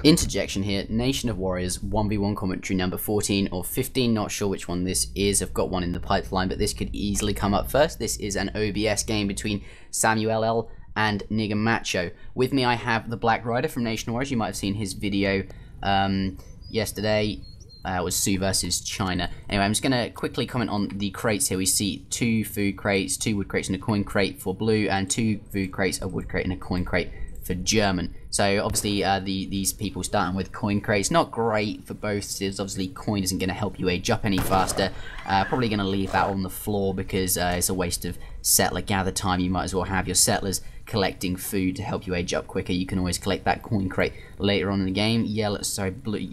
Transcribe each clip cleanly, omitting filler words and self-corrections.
Interjection here, Nation of Warriors 1v1 commentary number 14 or 15, not sure which one this is. I've got one in the pipeline, but this could easily come up first. This is an OBS game between Samuel L and Nigga Macho. With me I have the Black Rider from Nation of Warriors. You might have seen his video yesterday. It was Sue versus China. Anyway, I'm just going to quickly comment on the crates here. We see 2 food crates, 2 wood crates and a coin crate for blue, and 2 food crates, a wood crate and a coin crate for German. So obviously these people starting with coin crates, not great for both civs. Obviously coin isn't going to help you age up any faster. Probably going to leave that on the floor because it's a waste of settler gather time. You might as well have your settlers collecting food to help you age up quicker. You can always collect that coin crate later on in the game.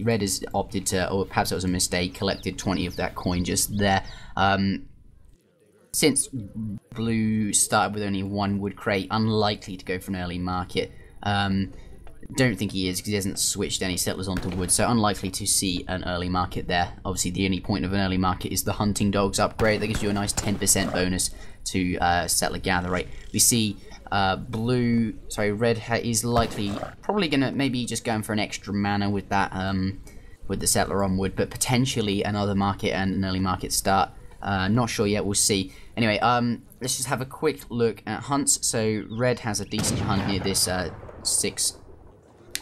Red has opted to, or perhaps it was a mistake, collected 20 of that coin just there. Since blue started with only 1 wood crate, unlikely to go for an early market. Don't think he is because he hasn't switched any settlers onto wood, so unlikely to see an early market there. Obviously the only point of an early market is the hunting dogs upgrade. That gives you a nice 10% bonus to settler gather rate. We see red is probably gonna maybe just going for an extra mana with that with the settler on wood, but potentially another market and an early market start. Not sure yet, we'll see. Anyway, let's just have a quick look at hunts. So red has a decent hunt near this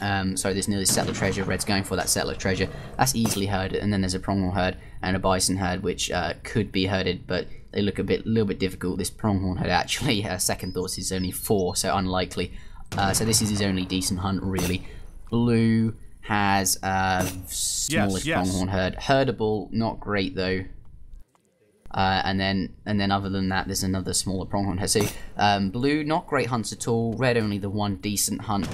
near this settler treasure. Red's going for that settler treasure. That's easily herded, and then there's a pronghorn herd and a bison herd, which could be herded, but they look a little bit difficult. This pronghorn herd actually, second thoughts, is only 4, so unlikely. So this is his only decent hunt, really. Blue has smallest pronghorn herd, herdable, not great though. And then other than that, there's another smaller pronghorn herd. So blue, not great hunts at all. Red, only the 1 decent hunt.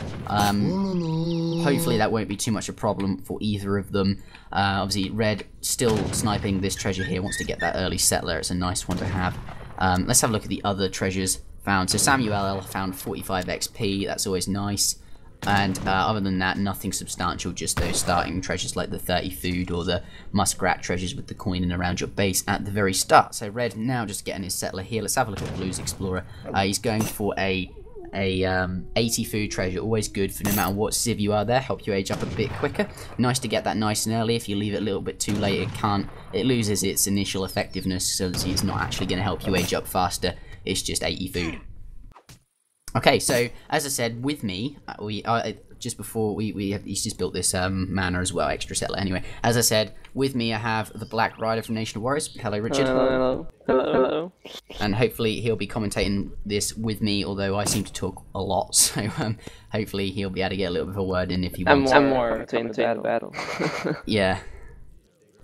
Hopefully that won't be too much a problem for either of them. Obviously red still sniping this treasure here, wants to get that early settler. It's a nice one to have. Let's have a look at the other treasures found. So Samuel L found 45 XP. That's always nice. And other than that, nothing substantial, just those starting treasures like the 30 food or the muskrat treasures with the coin and around your base at the very start. So red now just getting his settler here. Let's have a look at Blue's Explorer. He's going for a 80 food treasure, always good for no matter what civ you are there, help you age up a bit quicker. Nice to get that nice and early. If you leave it a little bit too late, it loses its initial effectiveness, so it's not actually going to help you age up faster. It's just 80 food. Okay, so as I said, with me, he's just built this manor as well, extra settler. Anyway, as I said, with me I have the Black Rider from Nation of Warriors. Hello, Richard. Hello. And hopefully he'll be commentating this with me, although I seem to talk a lot, so hopefully he'll be able to get a little bit of a word in if he wants. I'm more between the battle. Yeah.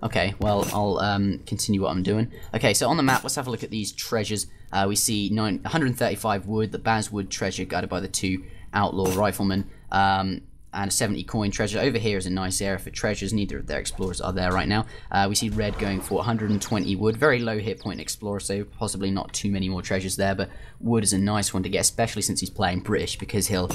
Okay, well, I'll continue what I'm doing. Okay, so on the map, let's have a look at these treasures. We see 135 wood, the Bazwood treasure guarded by the 2 outlaw riflemen, and a 70 coin treasure. Over here is a nice area for treasures. Neither of their explorers are there right now. We see red going for 120 wood. Very low hit point explorer, so possibly not too many more treasures there, but wood is a nice one to get, especially since he's playing British, because he'll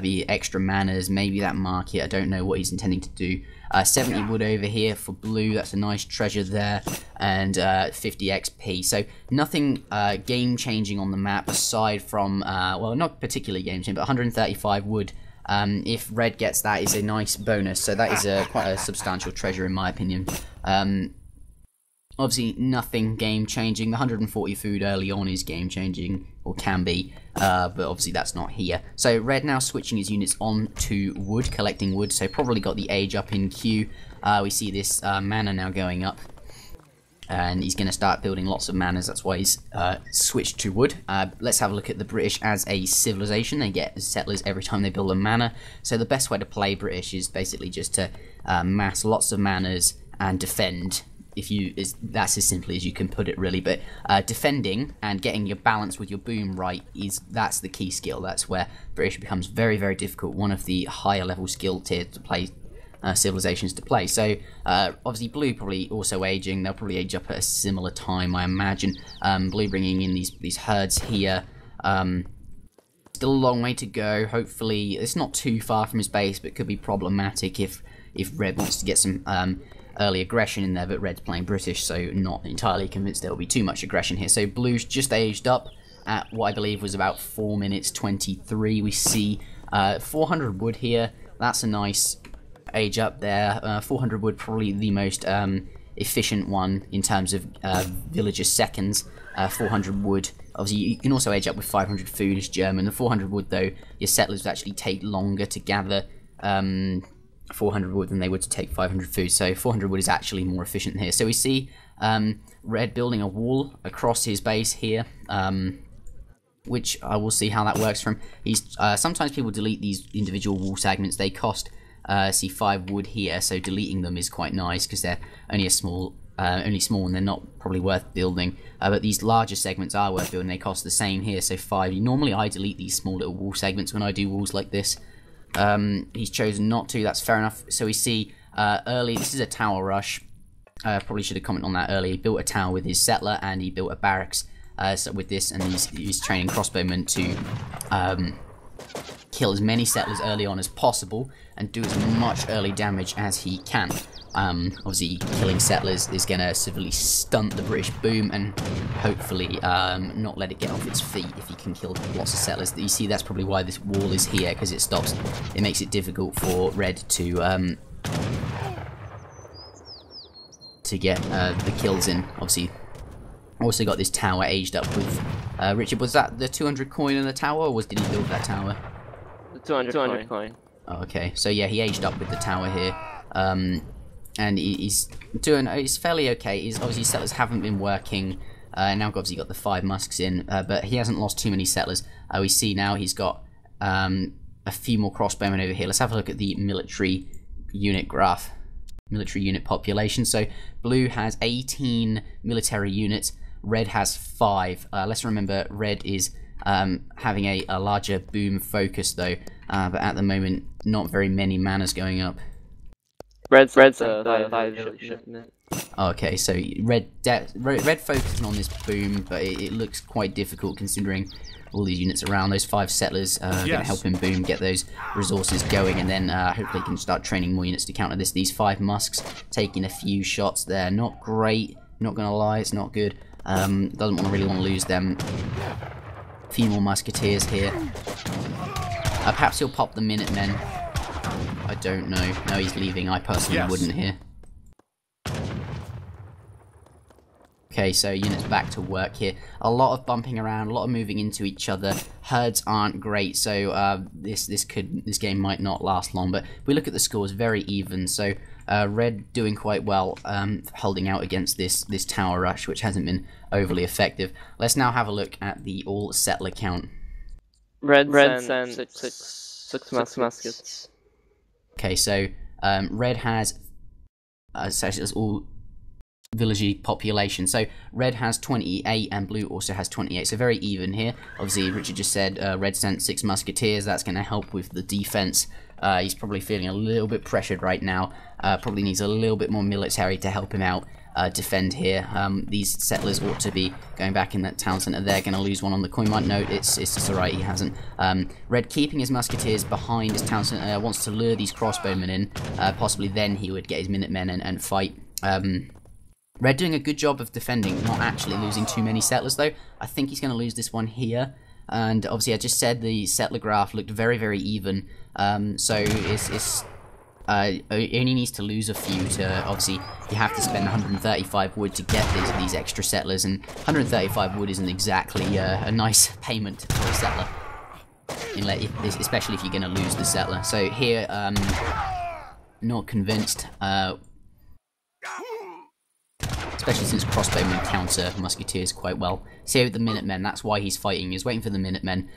be extra manas, maybe that market. I don't know what he's intending to do. 70 wood over here for blue, that's a nice treasure there, and 50 XP. So nothing game-changing on the map aside from, well, not particularly game-changing, but 135 wood. If red gets that, is a nice bonus, so that is quite a substantial treasure in my opinion. Obviously nothing game-changing. The 140 food early on is game-changing, or can be, but obviously that's not here. So red now switching his units on to wood, collecting wood, so probably got the age up in queue. We see this mana now going up, and he's going to start building lots of manas. That's why he's switched to wood. Let's have a look at the British as a civilization. They get settlers every time they build a mana, so the best way to play British is basically just to mass lots of manas and defend. That's as simply as you can put it, really. But defending and getting your balance with your boom right, that's the key skill. That's where British becomes very, very difficult. One of the higher level skill tier to play civilizations to play. So obviously blue probably also aging. They'll probably age up at a similar time, I imagine. Blue bringing in these herds here. Still a long way to go. Hopefully it's not too far from his base, but could be problematic if red wants to get some early aggression in there, but red's playing British, so not entirely convinced there will be too much aggression here. So blue's just aged up at what I believe was about 4 minutes 23. We see 400 wood here. That's a nice age up there. 400 wood, probably the most efficient one in terms of villager seconds. 400 wood. Obviously, you can also age up with 500 food as German. The 400 wood, though, your settlers would actually take longer to gather 400 wood than they would to take 500 food. So 400 wood is actually more efficient here. So we see Red building a wall across his base here, which I will see how that works for him. He's sometimes people delete these individual wall segments. They cost see 5 wood here, so deleting them is quite nice because they're only small and they're not probably worth building. But these larger segments are worth building. They cost the same here, so 5. Normally I delete these small little wall segments when I do walls like this. He's chosen not to. That's fair enough. So we see early. This is a tower rush. Probably should have commented on that earlier. He built a tower with his settler and he built a barracks. So with this, and he's training crossbowmen to kill as many settlers early on as possible and do as much early damage as he can. Obviously, killing settlers is going to severely stunt the British boom and hopefully not let it get off its feet if he can kill lots of settlers. You see, that's probably why this wall is here, because it makes it difficult for Red to get the kills in. Obviously, also got this tower aged up with Richard. Was that the 200 coin in the tower, or did he build that tower? The 200 coin. Oh, okay, so yeah, he aged up with the tower here, and he's fairly okay. Obviously settlers haven't been working. Now obviously got the 5 musks in, but he hasn't lost too many settlers. We see now he's got a few more crossbowmen over here. Let's have a look at the military unit graph. Military unit population. So blue has 18 military units, red has 5. Let's remember red is having a larger boom focus though, but at the moment not very many manas going up. Red's shipment. Okay, so red focusing on this boom, but it looks quite difficult considering all these units around. Those 5 settlers are going to help him boom, get those resources going, and then hopefully he can start training more units to counter this. These 5 musks taking a few shots there. Not great, not going to lie, it's not good. Doesn't really want to lose them. A few more musketeers here. Perhaps he'll pop the Minutemen. I don't know. No, he's leaving. I personally wouldn't here. Okay, so units back to work here. A lot of bumping around, a lot of moving into each other. Herds aren't great, so this game might not last long. But if we look at the scores, very even. So red doing quite well, holding out against this tower rush, which hasn't been overly effective. Let's now have a look at the all settler count. Red sent 6 muskets. Okay, so red has all village population. So red has 28 and blue also has 28. So very even here. Obviously, Richard just said red sent 6 musketeers. That's going to help with the defense. He's probably feeling a little bit pressured right now. Probably needs a little bit more military to help him out defend here. These settlers ought to be going back in that town centre. They're going to lose one on the coin mine. No, it's just alright, he hasn't. Red keeping his musketeers behind his town centre, wants to lure these crossbowmen in. Possibly then he would get his Minutemen and fight. Red doing a good job of defending, not actually losing too many settlers though. I think he's going to lose this one here. And obviously I just said the settler graph looked very, very even. So he only needs to lose a few to, obviously, you have to spend 135 wood to get these extra settlers, and 135 wood isn't exactly a nice payment for a settler, especially if you're going to lose the settler. So here, not convinced, especially since crossbowmen counter musketeers quite well. See with the Minutemen, that's why he's fighting. He's waiting for the Minutemen.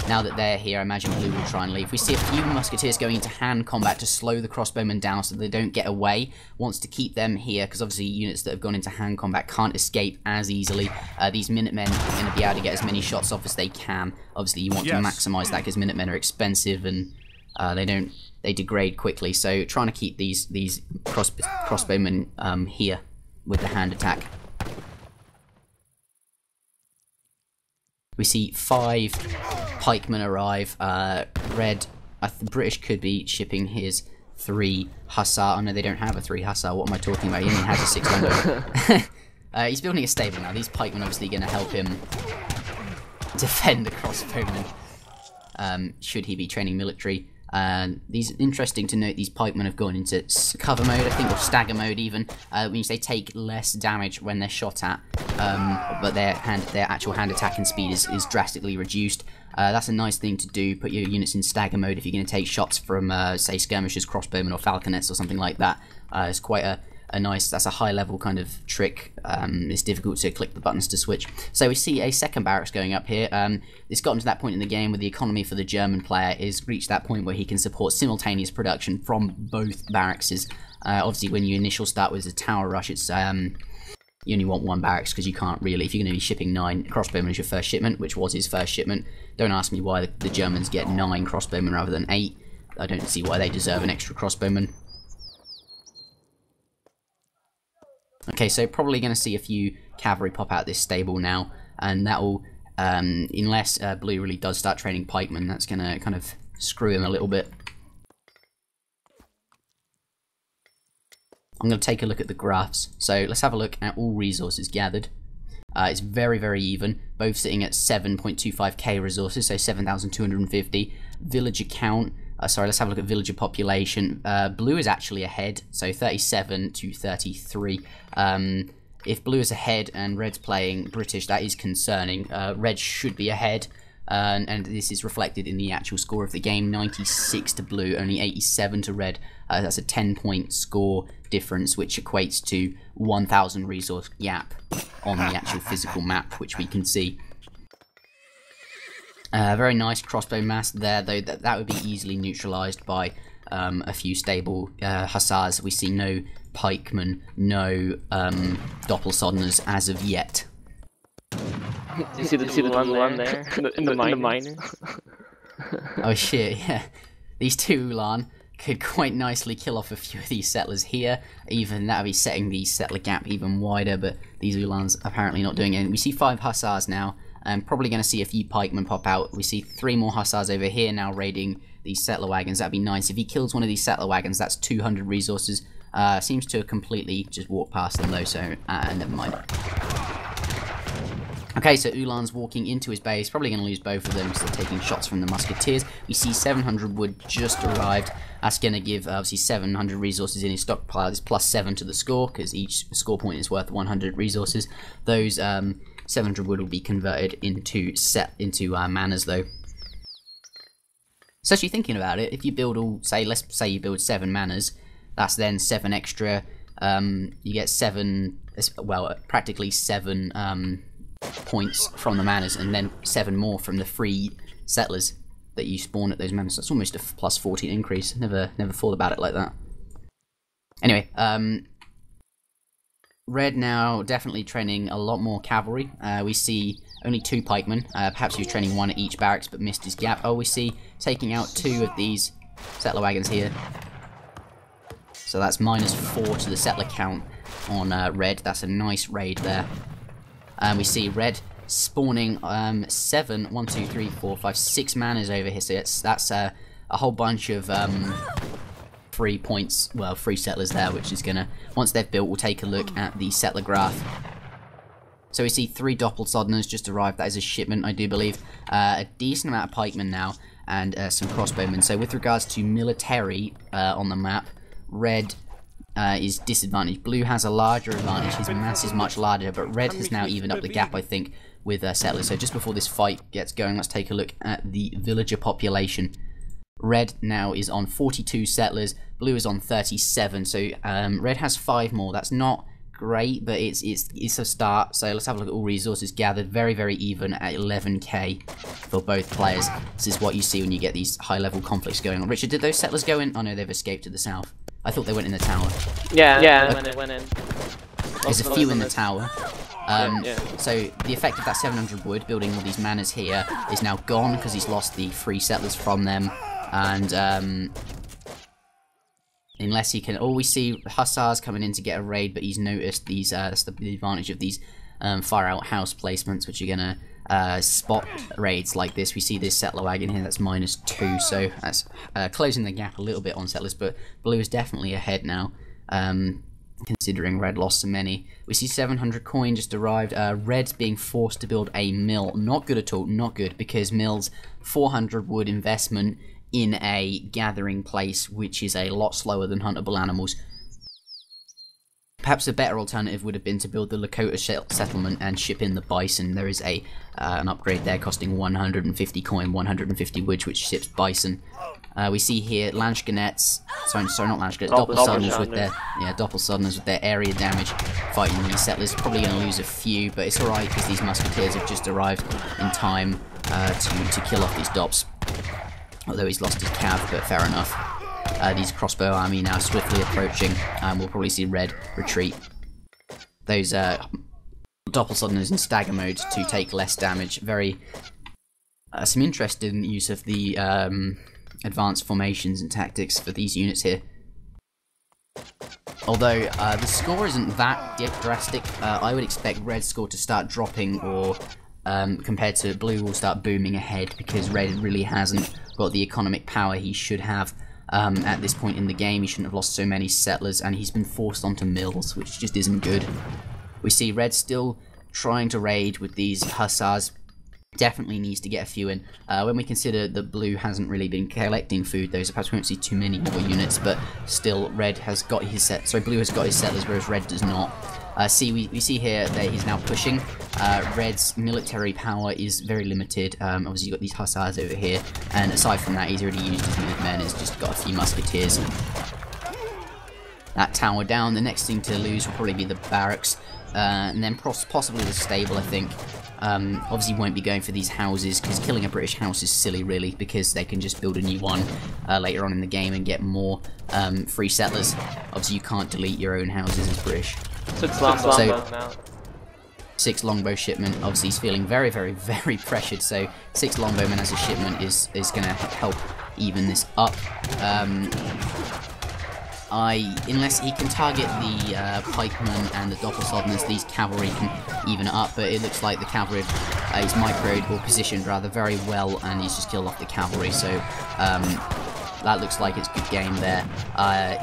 Now that they're here, I imagine blue will try and leave. We see a few musketeers going into hand combat to slow the crossbowmen down so they don't get away. Wants to keep them here, because obviously units that have gone into hand combat can't escape as easily. These Minutemen are going to be able to get as many shots off as they can. Obviously you want to maximise that, because Minutemen are expensive and they degrade quickly. So trying to keep these crossbowmen here with the hand attack. We see 5 pikemen arrive. Red, British could be shipping his 3 hussar. Oh no, they don't have a 3 hussar. What am I talking about? He only has a 6 gunboat. He's building a stable now. These pikemen obviously going to help him defend the crossbowmen. Should he be training military? These interesting to note. These pikemen have gone into cover mode, I think, or stagger mode even. Means they take less damage when they're shot at, but their actual hand attacking speed is drastically reduced. That's a nice thing to do. Put your units in stagger mode if you're going to take shots from, say, skirmishers, crossbowmen, or falconets, or something like that. It's quite a nice, that's a high level kind of trick. It's difficult to click the buttons to switch. So we see a second barracks going up here. It's gotten to that point in the game where the economy for the German player is reached that point where he can support simultaneous production from both barracks. Obviously when you initial start with a tower rush, it's you only want one barracks because you can't really, if you're going to be shipping 9 crossbowmen as your first shipment, which was his first shipment. Don't ask me why the Germans get 9 crossbowmen rather than 8. I don't see why they deserve an extra crossbowman. Okay, so probably going to see a few cavalry pop out this stable now, and that will, unless Blue really does start training pikemen, that's going to kind of screw him a little bit. I'm going to take a look at the graphs. So let's have a look at all resources gathered. It's very, very even, both sitting at 7.25k resources, so 7,250. Villager count. Sorry, let's have a look at villager population. Blue is actually ahead, so 37 to 33. If Blue is ahead and Red's playing British, that is concerning. Red should be ahead, and this is reflected in the actual score of the game. 96 to Blue, only 87 to Red. That's a 10-point score difference, which equates to 1,000 resource gap on the actual physical map, which we can see. Very nice crossbow mass there, though that would be easily neutralised by a few stable hussars. We see no pikemen, no doppelsodners as of yet. Do you see the one there? in the mine? Oh shit, yeah. These two Ulan could quite nicely kill off a few of these settlers here. Even that would be setting the settler gap even wider, but these Ulans apparently not doing it. We see 5 hussars now. Probably going to see a few pikemen pop out. We see 3 more hussars over here now raiding these settler wagons. That'd be nice. If he kills one of these settler wagons, that's 200 resources. Seems to have completely just walked past them though, so never mind. Okay, so Ulan's walking into his base. Probably going to lose both of them, so they're taking shots from the musketeers. We see 700 wood just arrived. That's going to give obviously 700 resources in his stockpile. It's plus 7 to the score, because each score point is worth 100 resources. Those 700 wood will be converted into manors though. So actually thinking about it, if you build let's say you build 7 manors, that's then 7 extra, you get 7, well, practically 7 points from the manors, and then 7 more from the free settlers that you spawn at those manors. That's almost a plus 14 increase. Never thought about it like that. Anyway, Red now definitely training a lot more cavalry. We see only 2 pikemen. Perhaps he was training 1 at each barracks but missed his gap. Oh, we see taking out 2 of these settler wagons here. So that's minus 4 to the settler count on Red. That's a nice raid there. We see Red spawning 7, 1, 2, 3, 4, 5, 6 manors over here. So that's a whole bunch of free points, well, free settlers there, which is gonna, once they've built, we'll take a look at the settler graph. So we see 3 doppelsodners just arrived. That is a shipment, I do believe. A decent amount of pikemen now, and some crossbowmen. So with regards to military on the map, Red is disadvantaged. Blue has a larger advantage. His mass is much larger, but Red has now evened up the gap, I think, with settlers. So just before this fight gets going, let's take a look at the villager population. Red now is on 42 settlers, Blue is on 37, so Red has 5 more. That's not great, but it's a start. So let's have a look at all resources gathered. Very, very even at 11k for both players. This is what you see when you get these high-level conflicts going on. Richard, did those settlers go in? Oh no, they've escaped to the south. I thought they went in the tower. Yeah, went in. There's a few in the tower. Yeah. So the effect of that 700 wood, building all these manors here, is now gone because he's lost the free settlers from them. And unless he can, we see hussars coming in to get a raid, but he's noticed these. That's the advantage of these fire out house placements, which are gonna spot raids like this. We see this settler wagon here. That's minus 2, so that's closing the gap a little bit on settlers. But Blue is definitely ahead now, considering Red lost so many. We see 700 coin just arrived. Red's being forced to build a mill. Not good at all. Not good, because mill's 400 wood investment in a gathering place which is a lot slower than huntable animals. Perhaps a better alternative would have been to build the Lakota settlement and ship in the bison. There is an upgrade there costing 150 coin, 150 wood, which ships bison. We see here Lanchganets, sorry, not Lanchganets, Doppelsuddeners with their Doppelsuddeners with their area damage fighting these settlers. Probably going to lose a few, but it's alright because these musketeers have just arrived in time to kill off these Dops. Although he's lost his cav, but fair enough. These crossbow army now swiftly approaching, and we'll probably see Red retreat. Those Doppelsuddeners in stagger mode to take less damage. Very some interesting use of the advanced formations and tactics for these units here. Although the score isn't that drastic, I would expect Red's score to start dropping, or compared to Blue will start booming ahead, because Red really hasn't got the economic power he should have. At this point in the game, he shouldn't have lost so many settlers, and he's been forced onto mills, which just isn't good. We see Red still trying to raid with these hussars. Definitely needs to get a few in. When we consider that Blue hasn't really been collecting food, though, so perhaps we won't see too many more units, but still, Blue has got his settlers, whereas Red does not. We see here that he's now pushing. Red's military power is very limited. Obviously you've got these hussars over here, and aside from that, he's already used his men, he's just got a few musketeers. That tower down. The next thing to lose will probably be the barracks, and then possibly the stable, I think. Obviously won't be going for these houses, because killing a British house is silly, really, because they can just build a new one later on in the game and get more free settlers. Obviously you can't delete your own houses as British. So it's longbow now. 6 longbow shipment. Obviously he's feeling very, very, very pressured, so 6 longbowmen as a shipment is going to help even this up. Unless he can target the pikemen and the Doppelsuddeners, these cavalry can even it up, but it looks like the cavalry is microed, or positioned rather, very well, and he's just killed off the cavalry, so that looks like it's a good game there.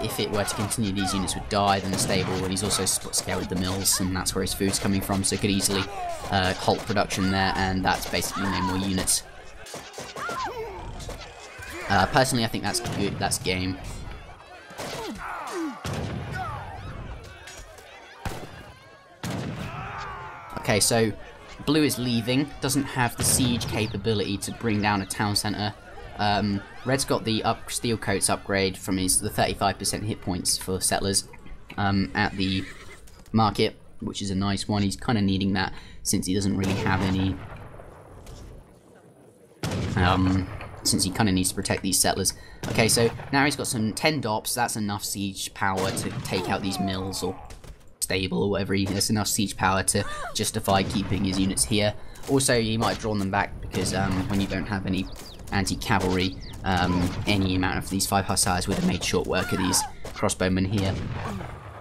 If it were to continue, these units would die, then the stable, and he's also scoured the mills, and that's where his food's coming from, so could easily halt production there, and that's basically no more units. Personally, I think that's good, that's game. Okay, so Blue is leaving, doesn't have the siege capability to bring down a town centre. Red's got the steel coats upgrade from the 35% hit points for settlers at the market, which is a nice one. He's kind of needing that since he doesn't really have any. Since he kind of needs to protect these settlers. Okay, so now he's got some 10 dops. That's enough siege power to take out these mills or stable or whatever. There's enough siege power to justify keeping his units here. Also, he might have drawn them back because when you don't have any anti-cavalry, any amount of these 5 hussars would have made short work of these crossbowmen here.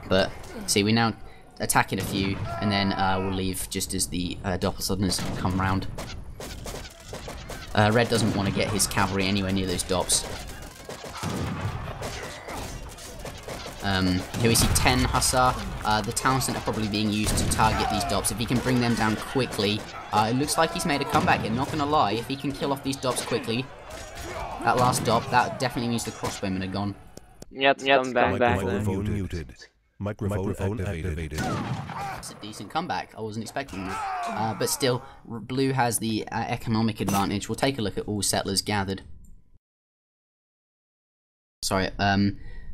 But see, we're now attacking a few, and then we'll leave just as the Doppelsuddeners come round. Red doesn't want to get his cavalry anywhere near those Dops. Here we see 10 hussar. The town centre probably being used to target these Dops. If he can bring them down quickly, it looks like he's made a comeback here, not gonna lie. If he can kill off these Dops quickly, that last Dop, that definitely means the crossbowmen are gone. Yeah, come back. Microphone muted. Microphone activated. It's a decent comeback. I wasn't expecting that. But still, Blue has the economic advantage. We'll take a look at all settlers gathered. Sorry,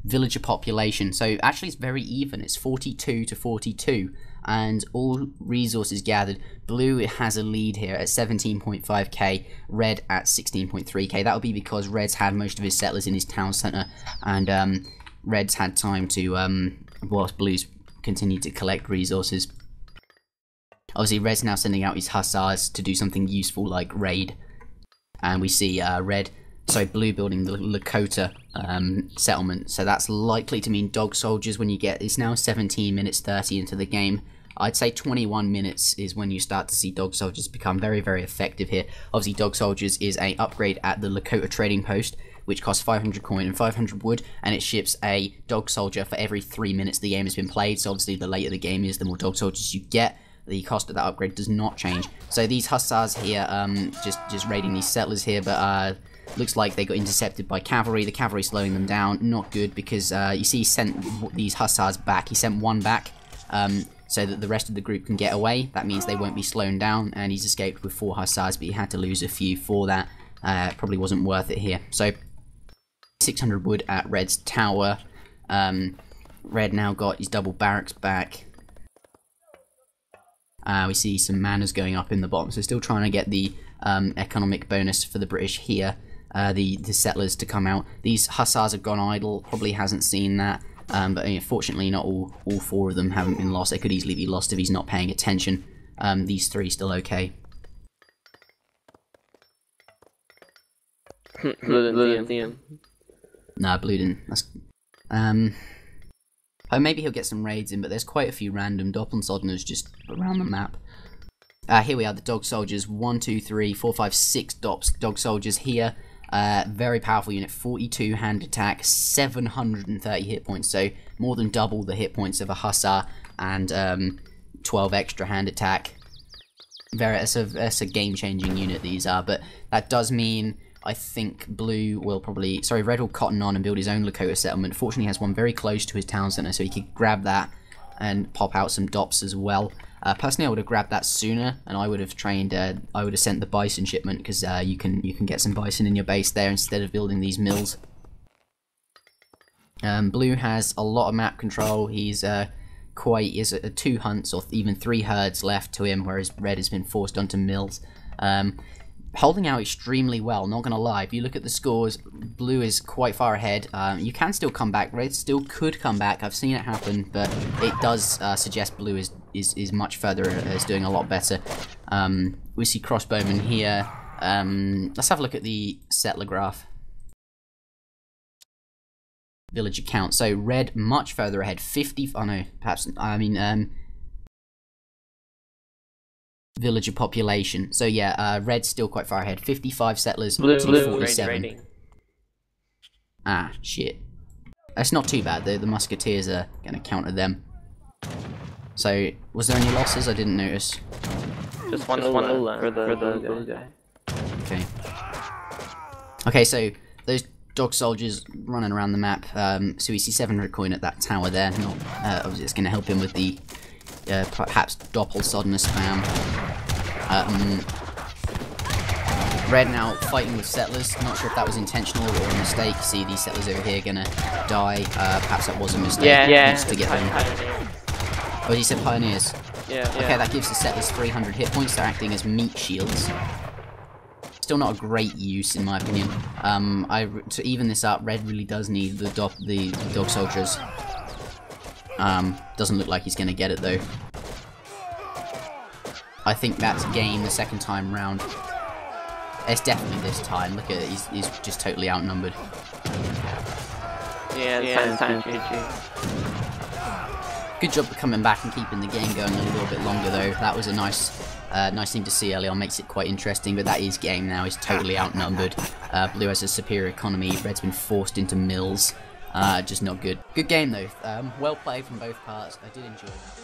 villager population. So actually it's very even. It's 42 to 42. And all resources gathered. Blue has a lead here at 17.5k. Red at 16.3k. That would be because Red's had most of his settlers in his town centre. And Red's had time to... whilst Blue's continued to collect resources. Obviously, Red's now sending out his hussars to do something useful like raid. And we see Blue building the Lakota settlement. So that's likely to mean dog soldiers when you get... It's now 17 minutes 30 into the game. I'd say 21 minutes is when you start to see dog soldiers become very, very effective here. Obviously, dog soldiers is an upgrade at the Lakota trading post, which costs 500 coin and 500 wood, and it ships a dog soldier for every 3 minutes the game has been played. So obviously the later the game is, the more dog soldiers you get. The cost of that upgrade does not change. So these hussars here, just raiding these settlers here, but Looks like they got intercepted by cavalry. The cavalry slowing them down. Not good, because you see he sent these hussars back. He sent one back so that the rest of the group can get away. That means they won't be slowed down, and he's escaped with 4 hussars, but he had to lose a few for that. Probably wasn't worth it here. So 600 wood at Red's tower. Red now got his double barracks back. We see some manners going up in the bottom, so still trying to get the economic bonus for the British here, the settlers to come out. These hussars have gone idle, probably hasn't seen that, but fortunately not all 4 of them haven't been lost. They could easily be lost if he's not paying attention. These 3 still okay. Blue didn't see him. Nah, Blue didn't. That's, oh, maybe he'll get some raids in, but there's quite a few random Doppelsoldners just around the map. Here we are, the dog soldiers. 1, 2, 3, 4, 5, 6 dog soldiers here. Very powerful unit. 42 hand attack, 730 hit points, so more than double the hit points of a hussar, and 12 extra hand attack. That's a game-changing unit, these are, but that does mean I think Blue will probably... Sorry, Red will cotton on and build his own Lakota settlement. Fortunately, he has one very close to his town centre, so he could grab that and pop out some dops as well. Personally, I would have grabbed that sooner, and I would have trained... I would have sent the bison shipment, because you can get some bison in your base there instead of building these mills. Blue has a lot of map control. He's he has 2 hunts or even 3 herds left to him, whereas Red has been forced onto mills. Holding out extremely well, not gonna lie. If you look at the scores, Blue is quite far ahead. You can still come back. Red still could come back. I've seen it happen, but it does suggest Blue is much further, is doing a lot better. We see crossbowmen here. Let's have a look at the settler graph. Villager count. So Red much further ahead. 50. Oh no, perhaps. I mean. Villager population. So yeah, Red's still quite far ahead. 55 settlers to 47. Ah, shit. That's not too bad. The musketeers are going to counter them. So, was there any losses? I didn't notice. Just one for the guy. Okay. Okay, so those dog soldiers running around the map. So we see 700 coin at that tower there. Not obviously it's going to help him with the perhaps Doppelsoldner spam. Red now fighting with settlers. Not sure if that was intentional or a mistake. See these settlers over here gonna die. Perhaps that was a mistake. Yeah. To get them. Oh, he said pioneers. Yeah. Okay, that gives the settlers 300 hit points. They're acting as meat shields. Still not a great use in my opinion. To even this up, Red really does need the dog soldiers. Doesn't look like he's gonna get it though. I think that's game the second time round. It's definitely this time. Look at it, he's just totally outnumbered. Yeah, time GG. Good job for coming back and keeping the game going a little bit longer though. That was a nice thing to see early on, makes it quite interesting, but that is game now. He's totally outnumbered. Blue has a superior economy, Red's been forced into mills. Just not good. Good game though. Well played from both parts. I did enjoy that.